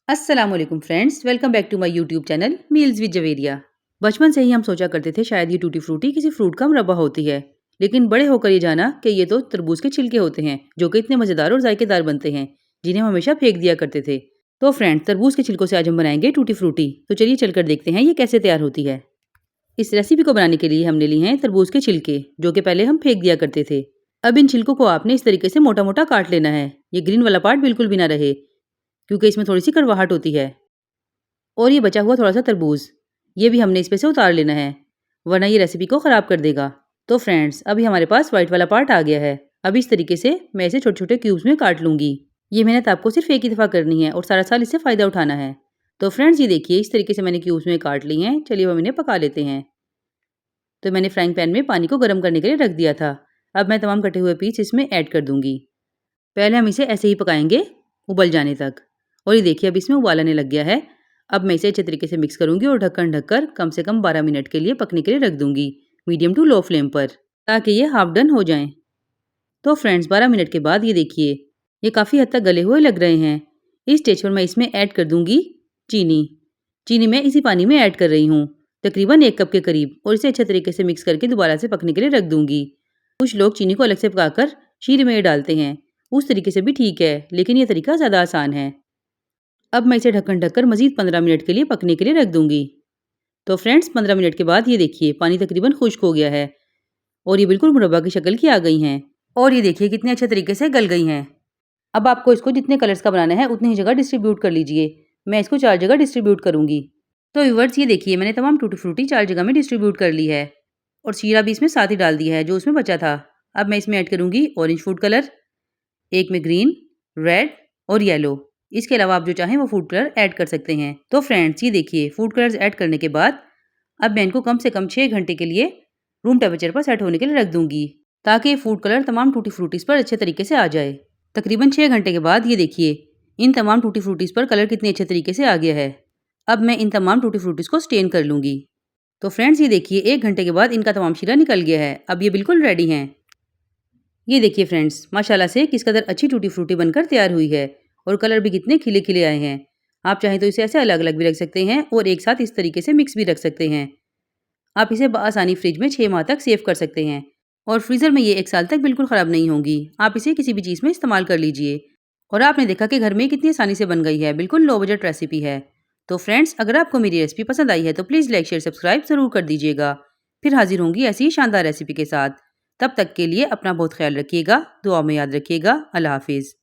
अस्सलाम वालेकुम friends, welcome back to my YouTube channel meals with Javeria. बचपन से ही हम सोचा करते थे शायद ये टूटी फ्रूटी किसी फ्रूट का मुरब्बा होती है, लेकिन बड़े होकर ये जाना कि ये तो तरबूज के छिलके होते हैं जो कि इतने मज़ेदार और जायकेदार बनते हैं, जिन्हें हम हमेशा फेंक दिया करते थे। तो फ्रेंड्स, तरबूज के छिलकों से आज हम बनाएंगे टूटी फ्रूटी। तो चलिए चलकर देखते हैं ये कैसे तैयार होती है। इस रेसिपी को बनाने के लिए हमने लिए हैं तरबूज के छिलके, जो कि पहले हम फेंक दिया करते थे। अब इन छिलकों को आपने इस तरीके से मोटा मोटा काट लेना है। ये ग्रीन वाला पार्ट बिल्कुल भी ना रहे, क्योंकि इसमें थोड़ी सी कड़वाहट होती है। और ये बचा हुआ थोड़ा-सा तरबूज, ये भी हमने इसमें से उतार लेना है, वरना ये रेसिपी को ख़राब कर देगा। तो फ्रेंड्स, अभी हमारे पास व्हाइट वाला पार्ट आ गया है। अब इस तरीके से मैं इसे छोटे-छोटे क्यूब्स में काट लूँगी। ये मेहनत आपको सिर्फ़ एक ही दफ़ा करनी है और सारा साल इससे फ़ायदा उठाना है। तो फ्रेंड्स, ये देखिए इस तरीके से मैंने क्यूब्स में काट ली हैं। चलिए अब हम इन्हें पका लेते हैं। तो मैंने फ्राइंग पैन में पानी को गर्म करने के लिए रख दिया था। अब मैं तमाम कटे हुए पीस इसमें ऐड कर दूँगी। पहले हम इसे ऐसे ही पकाएँगे उबल जाने तक। और ये देखिए अब इसमें उबाल आने लग गया है। अब मैं इसे अच्छे तरीके से मिक्स करूँगी और ढक्कन ढककर कम से कम 12 मिनट के लिए पकने के लिए रख दूँगी, मीडियम टू लो फ्लेम पर, ताकि ये हाफ डन हो जाएँ। तो फ्रेंड्स, 12 मिनट के बाद ये देखिए, ये काफ़ी हद तक गले हुए लग रहे हैं। इस स्टेज पर मैं इसमें ऐड कर दूँगी चीनी। चीनी मैं इसी पानी में ऐड कर रही हूँ, तकरीबन 1 कप के करीब, और इसे अच्छे तरीके से मिक्स करके दोबारा से पकने के लिए रख दूँगी। कुछ लोग चीनी को अलग से पकाकर शीरे में डालते हैं, उस तरीके से भी ठीक है, लेकिन ये तरीका ज़्यादा आसान है। अब मैं इसे ढक्कन ढककर मज़ीद 15 मिनट के लिए पकने के लिए रख दूँगी। तो फ्रेंड्स, 15 मिनट के बाद ये देखिए पानी तकरीबन खुश्क हो गया है और ये बिल्कुल मुरब्बा की शक्ल की आ गई हैं। और ये देखिए कितने अच्छे तरीके से गल गई हैं। अब आपको इसको जितने कलर्स का बनाना है उतनी ही जगह डिस्ट्रीब्यूट कर लीजिए। मैं इसको 4 जगह डिस्ट्रीब्यूट करूँगी। तो व्यूअर्स, ये देखिए मैंने तमाम टूटी फ्रूटी 4 जगह में डिस्ट्रीब्यूट कर ली है और शीरा भी इसमें साथ ही डाल दिया है जो उसमें बचा था। अब मैं इसमें ऐड करूँगी ऑरेंज फूड कलर, एक में ग्रीन, रेड और येलो। इसके अलावा आप जो चाहें वो फूड कलर ऐड कर सकते हैं। तो फ्रेंड्स, ये देखिए फूड कलर्स ऐड करने के बाद अब मैं इनको कम से कम 6 घंटे के लिए रूम टेम्परेचर पर सेट होने के लिए रख दूँगी, ताकि ये फूड कलर तमाम टूटी फ्रूटीज़ पर अच्छे तरीके से आ जाए। तकरीबन 6 घंटे के बाद ये देखिए इन तमाम टूटी फ्रूटीज़ पर कलर कितने अच्छे तरीके से आ गया है। अब मैं इन तमाम टूटी फ्रूटीज़ को स्टेन कर लूँगी। तो फ्रेंड्स, ये देखिए 1 घंटे के बाद इनका तमाम शीरा निकल गया है। अब ये बिल्कुल रेडी हैं। ये देखिए फ्रेंड्स, माशाल्लाह से किस कदर अच्छी टूटी फ्रूटी बनकर तैयार हुई है और कलर भी कितने खिले खिले आए हैं। आप चाहें तो इसे ऐसे अलग अलग भी रख सकते हैं और एक साथ इस तरीके से मिक्स भी रख सकते हैं। आप इसे बआसानी फ्रिज में 6 माह तक सेव कर सकते हैं और फ्रीज़र में ये 1 साल तक बिल्कुल ख़राब नहीं होंगी। आप इसे किसी भी चीज़ में इस्तेमाल कर लीजिए। और आपने देखा कि घर में कितनी आसानी से बन गई है, बिल्कुल लो बजट रेसिपी है। तो फ्रेंड्स, अगर आपको मेरी रेसिपी पसंद आई है तो प्लीज़ लाइक शेयर सब्सक्राइब ज़रूर कर दीजिएगा। फिर हाजिर होंगी ऐसी ही शानदार रेसिपी के साथ। तब तक के लिए अपना बहुत ख्याल रखिएगा, दुआ में याद रखिएगा। अल्लाह हाफ़िज़।